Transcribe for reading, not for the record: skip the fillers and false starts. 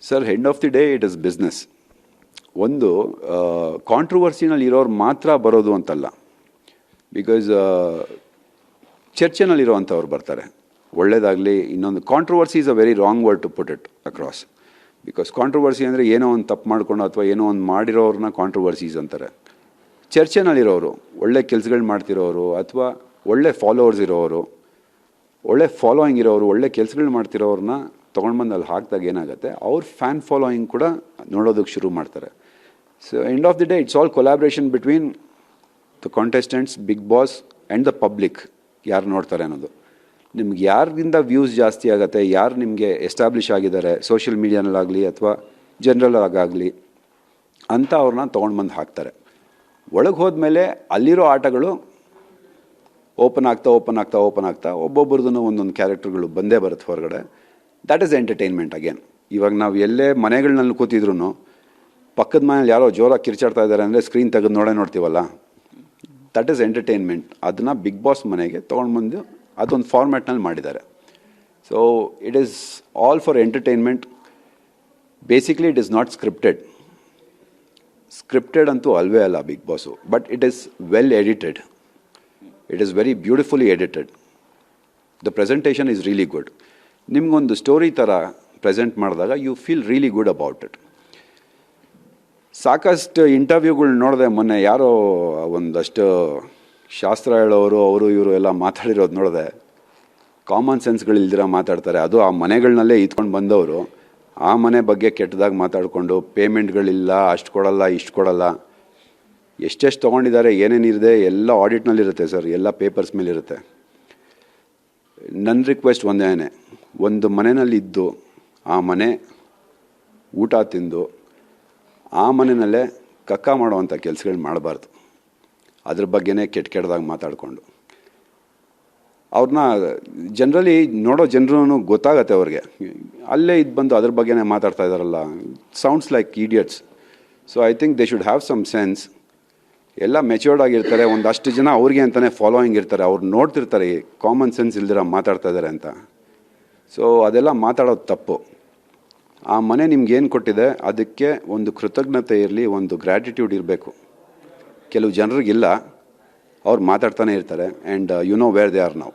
Sir, end of the day it is business. ಒಂದು ಕಾಂಟ್ರವರ್ಸಿನಲ್ಲಿ ಇರೋರು ಮಾತ್ರ ಬರೋದು ಅಂತಲ್ಲ. ಬಿಕಾಸ್ ಚರ್ಚೆನಲ್ಲಿರೋವಂಥವ್ರು ಬರ್ತಾರೆ, ಒಳ್ಳೇದಾಗಲಿ. ಇನ್ನೊಂದು controversy is a very wrong word to put it across. Because controversy ಅಂದರೆ ಏನೋ ಒಂದು ತಪ್ಪು ಮಾಡ್ಕೊಂಡು ಅಥವಾ ಏನೋ ಒಂದು ಮಾಡಿರೋರನ್ನ ಕಾಂಟ್ರವರ್ಸೀಸ್ ಅಂತಾರೆ. ಚರ್ಚೆನಲ್ಲಿರೋರು, ಒಳ್ಳೆ ಕೆಲಸಗಳು ಮಾಡ್ತಿರೋರು ಅಥವಾ ಒಳ್ಳೆ ಫಾಲೋವರ್ಸ್ ಇರೋರು, ಒಳ್ಳೆ ಫಾಲೋಯಿಂಗ್ ಇರೋರು, ಒಳ್ಳೆ ಕೆಲಸಗಳು ಮಾಡ್ತಿರೋರನ್ನ ತೊಗೊಂಡು ಬಂದು ಅಲ್ಲಿ ಹಾಕಿದಾಗ ಏನಾಗುತ್ತೆ, ಅವ್ರ ಫ್ಯಾನ್ ಫಾಲೋಯಿಂಗ್ ಕೂಡ ನೋಡೋದಕ್ಕೆ ಶುರು ಮಾಡ್ತಾರೆ. So end of the day it's all collaboration between the contestants, Bigg Boss and the public. ಯಾರು ನೋಡ್ತಾರೆ ಅನ್ನೋದು. ನಿಮ್ಗೆ ಯಾರಿಂದ ವ್ಯೂಸ್ ಜಾಸ್ತಿ ಆಗುತ್ತೆ, ಯಾರು ನಿಮಗೆ ಎಸ್ಟಾಬ್ಲಿಷ್ ಆಗಿದ್ದಾರೆ ಸೋಷಿಯಲ್ ಮೀಡಿಯಾನಲ್ಲಾಗಲಿ ಅಥವಾ ಜನರಲ್ಲಾಗಲಿ ಅಂತ ಅವ್ರನ್ನ ತೊಗೊಂಡು ಬಂದು ಹಾಕ್ತಾರೆ. ಒಳಗೆ ಹೋದ್ಮೇಲೆ ಅಲ್ಲಿರೋ ಆಟಗಳು ಓಪನ್ ಆಗ್ತಾ ಒಬ್ಬೊಬ್ರದ್ದು ಒಂದೊಂದು ಕ್ಯಾರೆಕ್ಟರ್ಗಳು ಬಂದೇ ಬರುತ್ತೆ ಹೊರಗಡೆ. That is entertainment again. ಇವಾಗ ನಾವು ಎಲ್ಲೇ ಮನೆಗಳಲ್ಲಿ ಕೂತಿದ್ರು ಪಕ್ಕದ ಮನೇಲಿ ಯಾರೋ ಜೋರಾಗಿ ಕಿರ್ಚಾಡ್ತಾ ಇದ್ದಾರೆ ಅಂದರೆ ಸ್ಕ್ರೀನ್ ತೆಗೆದು ನೋಡ್ತೀವಲ್ಲ, ದಟ್ ಈಸ್ ಎಂಟರ್ಟೈನ್ಮೆಂಟ್. ಅದನ್ನು ಬಿಗ್ ಬಾಸ್ ಮನೆಗೆ ತೊಗೊಂಡು ಬಂದು ಅದೊಂದು ಫಾರ್ಮ್ಯಾಟ್ನಲ್ಲಿ ಮಾಡಿದ್ದಾರೆ. So it is all for entertainment. Basically it is not scripted ಅಂತೂ ಅಲ್ವೇ ಅಲ್ಲ Bigg Boss, but it is well edited. It is very beautifully edited. The presentation is really good. ನಿಮಗೊಂದು ಸ್ಟೋರಿ ಥರ ಪ್ರೆಸೆಂಟ್ ಮಾಡಿದಾಗ you feel really good about it. ಸಾಕಷ್ಟು ಇಂಟರ್ವ್ಯೂಗಳು ನೋಡಿದೆ ಮೊನ್ನೆ. ಯಾರೋ ಒಂದಷ್ಟು ಶಾಸ್ತ್ರ ಹೇಳೋರು ಅವರು ಇವರು ಎಲ್ಲ ಮಾತಾಡಿರೋದು ನೋಡಿದೆ. ಕಾಮನ್ ಸೆನ್ಸ್ಗಳಿಲ್ದಿರ ಮಾತಾಡ್ತಾರೆ. ಅದು ಆ ಮನೆಗಳನ್ನಲ್ಲೇ ಇತ್ಕೊಂಡು ಬಂದವರು ಆ ಮನೆ ಬಗ್ಗೆ ಕೆಟ್ಟದಾಗಿ ಮಾತಾಡಿಕೊಂಡು ಪೇಮೆಂಟ್ಗಳಿಲ್ಲ, ಅಷ್ಟು ಕೊಡಲ್ಲ, ಇಷ್ಟು ಕೊಡಲ್ಲ, ಎಷ್ಟೆಷ್ಟು ತೊಗೊಂಡಿದ್ದಾರೆ, ಏನೇನಿದೆ ಎಲ್ಲ ಆಡಿಟ್ನಲ್ಲಿರುತ್ತೆ ಸರ್, ಎಲ್ಲ ಪೇಪರ್ಸ್ ಮೇಲಿರುತ್ತೆ. ನನ್ನ ರಿಕ್ವೆಸ್ಟ್ ಒಂದೇ, ಒಂದು ಮನೆಯಲ್ಲಿದ್ದು ಆ ಮನೆ ಊಟ ತಿಂದು ಆ ಮನೆಯಲ್ಲೇ ಕಕ್ಕ ಮಾಡೋವಂಥ ಕೆಲಸಗಳು ಮಾಡಬಾರ್ದು. ಅದ್ರ ಬಗ್ಗೆನೇ ಕೆಟ್ಟದಾಗಿ ಮಾತಾಡಿಕೊಂಡು ಅವ್ರನ್ನ ಜನರಲಿ ನೋಡೋ ಜನರೂ ಗೊತ್ತಾಗತ್ತೆ ಅವ್ರಿಗೆ. ಅಲ್ಲೇ ಇದು ಬಂದು ಅದ್ರ ಬಗ್ಗೆನೇ ಮಾತಾಡ್ತಾ ಇದ್ದಾರಲ್ಲ, sounds like idiots. So I think they should have some sense. ಎಲ್ಲ ಮೆಚ್ಯೂರ್ಡ್ ಆಗಿರ್ತಾರೆ. ಒಂದಷ್ಟು ಜನ ಅವ್ರಿಗೆ ಅಂತಲೇ ಫಾಲೋಯಿಂಗ್ ಇರ್ತಾರೆ. ಅವ್ರು ನೋಡ್ತಿರ್ತಾರೆ ಕಾಮನ್ ಸೆನ್ಸ್ ಇಲ್ದಿರ ಮಾತಾಡ್ತಾ ಇದ್ದಾರೆ ಅಂತ. ಸೊ ಅದೆಲ್ಲ ಮಾತಾಡೋದು ತಪ್ಪು. ಆ ಮನೆ ನಿಮ್ಗೇನು ಕೊಟ್ಟಿದೆ ಅದಕ್ಕೆ ಒಂದು ಕೃತಜ್ಞತೆ ಇರಲಿ, ಒಂದು ಗ್ರ್ಯಾಟಿಟ್ಯೂಡ್ ಇರಬೇಕು. ಕೆಲವು ಜನರಿಗಿಲ್ಲ, ಅವ್ರು ಮಾತಾಡ್ತಾನೆ ಇರ್ತಾರೆ. And you know where they are now.